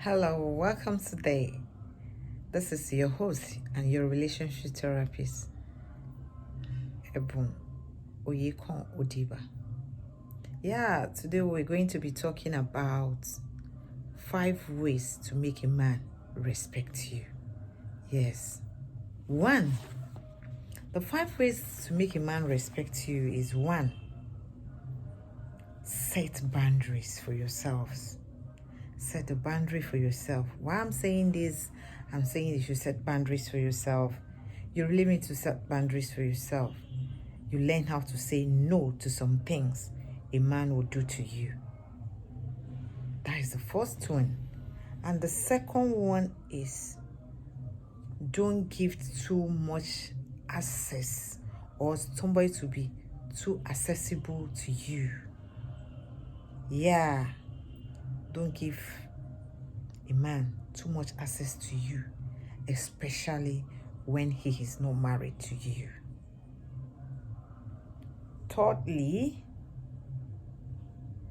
Hello, welcome today. This is your host and your relationship therapist, Ebun Oyekon Odiba. Today we're going to be talking about 5 ways to make a man respect you. Yes. 1. The 5 ways to make a man respect you is 1. Set boundaries for yourselves. Set a boundary for yourself. Why I'm saying this, I'm saying you should set boundaries for yourself. You really need to set boundaries for yourself. You learn how to say no to some things a man will do to you. That is the first one. And the second one is don't give too much access or somebody to be too accessible to you. Don't give a man too much access to you, especially when he is not married to you. Thirdly,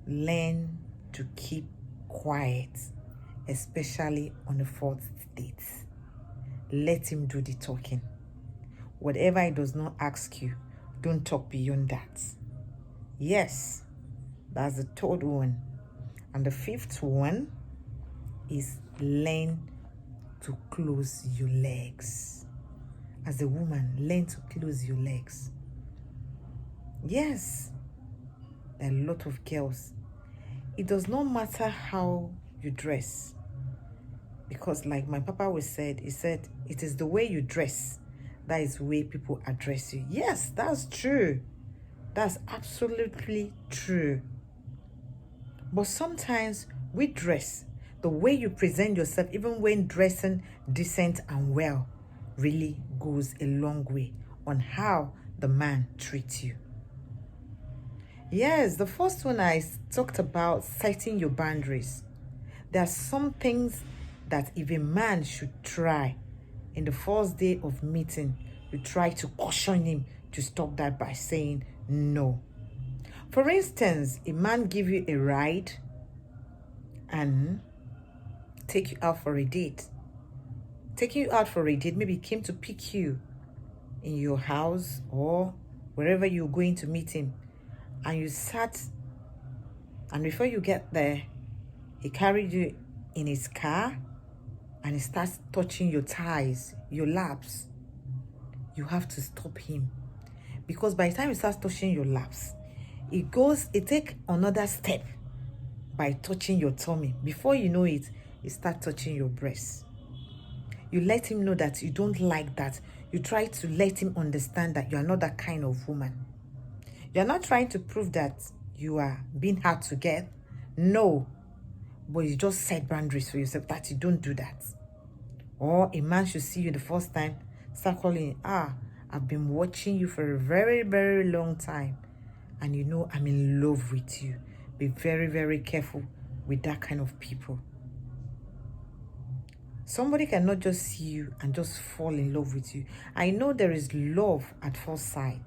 learn to keep quiet, especially on the fourth date. Let him do the talking. Whatever he does not ask you, don't talk beyond that. Yes, that's the third one. And the fifth one is learn to close your legs. As a woman, learn to close your legs. Yes, a lot of girls. It does not matter how you dress. Because like my papa he said, it is the way you dress. That is the way people address you. Yes, that's true. That's absolutely true. But sometimes we dress, the way you present yourself, even when dressing decent and well, really goes a long way on how the man treats you. Yes, the first one I talked about setting your boundaries. There are some things that if a man should try in the first day of meeting, you try to caution him to stop that by saying no. For instance, a man give you a ride and take you out for a date. Taking you out for a date, maybe he came to pick you in your house or wherever you're going to meet him, and you sat, and before you get there, he carried you in his car and he starts touching your thighs, your laps. You have to stop him, because by the time he starts touching your laps, it take another step by touching your tummy. Before you know it, he starts touching your breasts. You let him know that you don't like that. You try to let him understand that you are not that kind of woman. You're not trying to prove that you are being hard to get. No. But you just set boundaries for yourself that you don't do that. Or a man should see you the first time, start calling, I've been watching you for a very, very long time. And you know I'm in love with you. Be very, very careful with that kind of people. Somebody cannot just see you and just fall in love with you. I know there is love at first sight,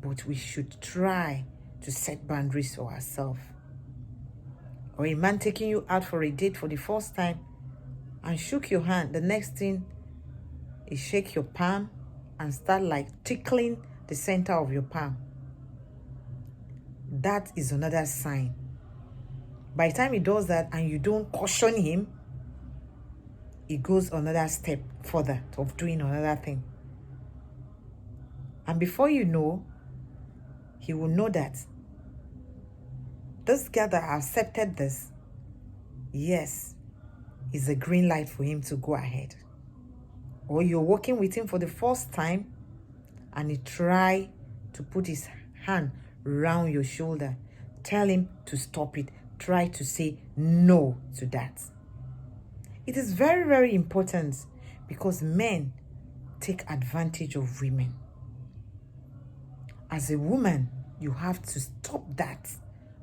but we should try to set boundaries for ourselves. Or a man taking you out for a date for the first time and shook your hand. The next thing is shake your palm and start like tickling the center of your palm. That is another sign. By the time he does that and you don't caution him, it goes another step further of doing another thing. And before you know, he will know that this girl that accepted this, yes, is a green light for him to go ahead. Or you're working with him for the first time and he try to put his hand around your shoulder. Tell him to stop it. Try to say no to that. It is very, very important because men take advantage of women. As a woman, you have to stop that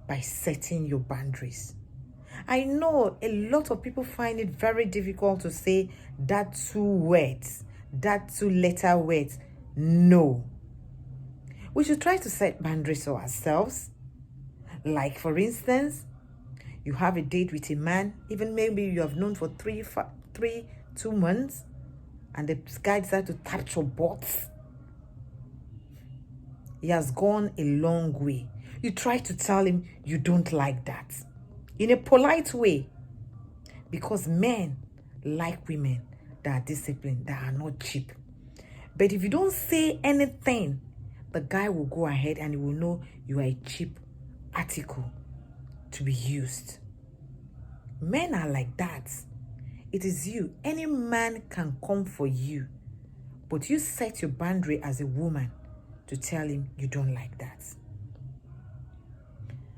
by setting your boundaries. I know a lot of people find it very difficult to say that 2 words, that 2-letter words, no. We should try to set boundaries for ourselves. Like, for instance, You have a date with a man, even maybe you have known for 2 months, and the guy decided to touch your butt. He has gone a long way. You try to tell him you don't like that in a polite way, because men like women that are disciplined, that are not cheap. But if you don't say anything, the guy will go ahead and he will know you are a cheap article to be used. Men are like that. It is you. Any man can come for you, but you set your boundary as a woman to tell him you don't like that.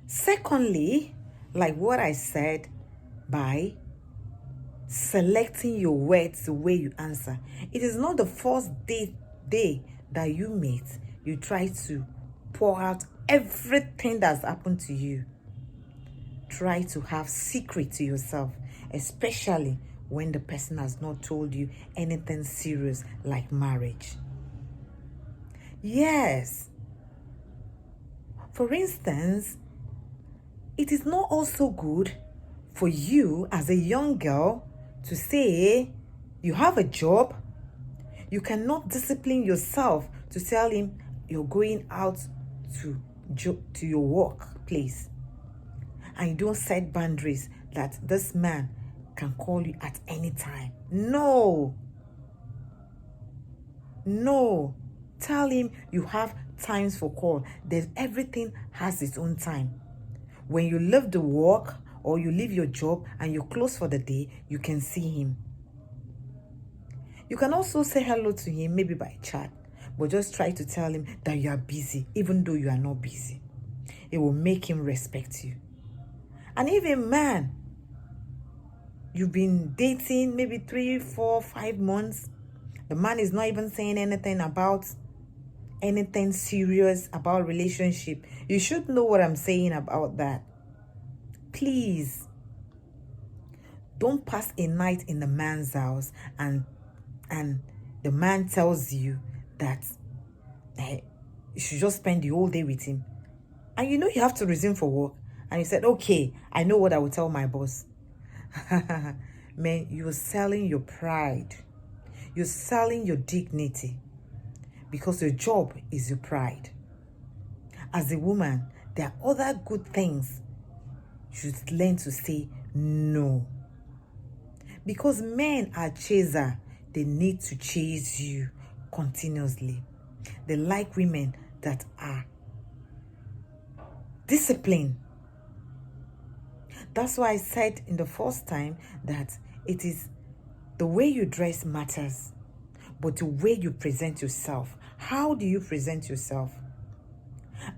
Secondly, like what I said, by selecting your words, the way you answer. It is not the first day that you meet, you try to pour out everything that's happened to you. Try to have secret to yourself, especially when the person has not told you anything serious like marriage. Yes. For instance, it is not also good for you as a young girl to say you have a job. You cannot discipline yourself to tell him you're going out to your workplace, and you don't set boundaries that this man can call you at any time. No. Tell him you have times for call. Everything has its own time. When you leave the work or you leave your job and you close for the day, you can see him. You can also say hello to him, maybe by chat, but just try to tell him that you are busy, even though you are not busy. It will make him respect you. And if a man you've been dating maybe 3, 4, 5 months, the man is not even saying anything about anything serious about relationship, you should know what I'm saying about that. Please don't pass a night in the man's house and the man tells you that you should just spend the whole day with him, and you know you have to resume for work, and you said, okay, I know what I will tell my boss. Man, you're selling your pride. You're selling your dignity, because your job is your pride. As a woman, there are other good things you should learn to say no. Because men are chaser. They need to chase you continuously. They like women that are disciplined. That's why I said in the first time that it is the way you dress matters, but the way you present yourself. How do you present yourself?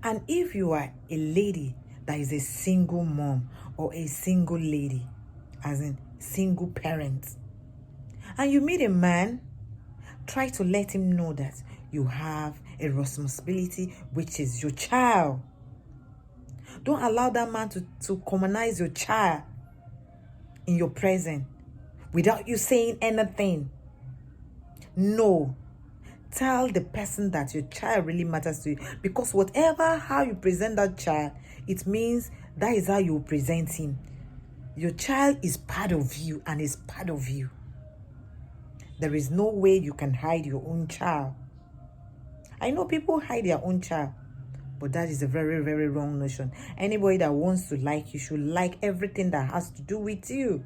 And if you are a lady that is a single mom or a single lady, as in single parent, and you meet a man, try to let him know that you have a responsibility, which is your child. Don't allow that man to commonize your child in your presence without you saying anything. No. Tell the person that your child really matters to you, because how you present that child, it means that is how you present him. Your child is part of you and is part of you. There is no way you can hide your own child. I know people hide their own child, but that is a very, very wrong notion. Anybody that wants to like you should like everything that has to do with you.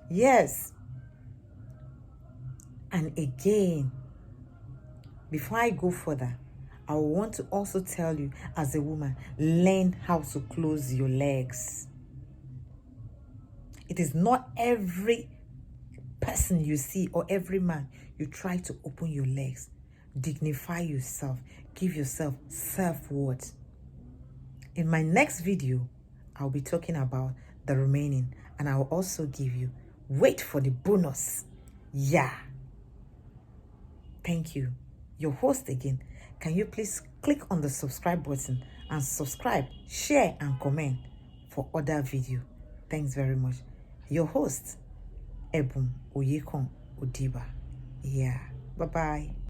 Yes. And again, before I go further, I want to also tell you, as a woman, learn how to close your legs. It is not every person you see or every man you try to open your legs. Dignify yourself. Give yourself self-worth. In my next video, I'll be talking about the remaining, and I'll also give you, wait for the bonus. Yeah. Thank you. Your host again. Can you please click on the subscribe button and subscribe, share, and comment for other video. Thanks very much. Your host, Ebum Oyekon Odiba. Yeah. Bye-bye.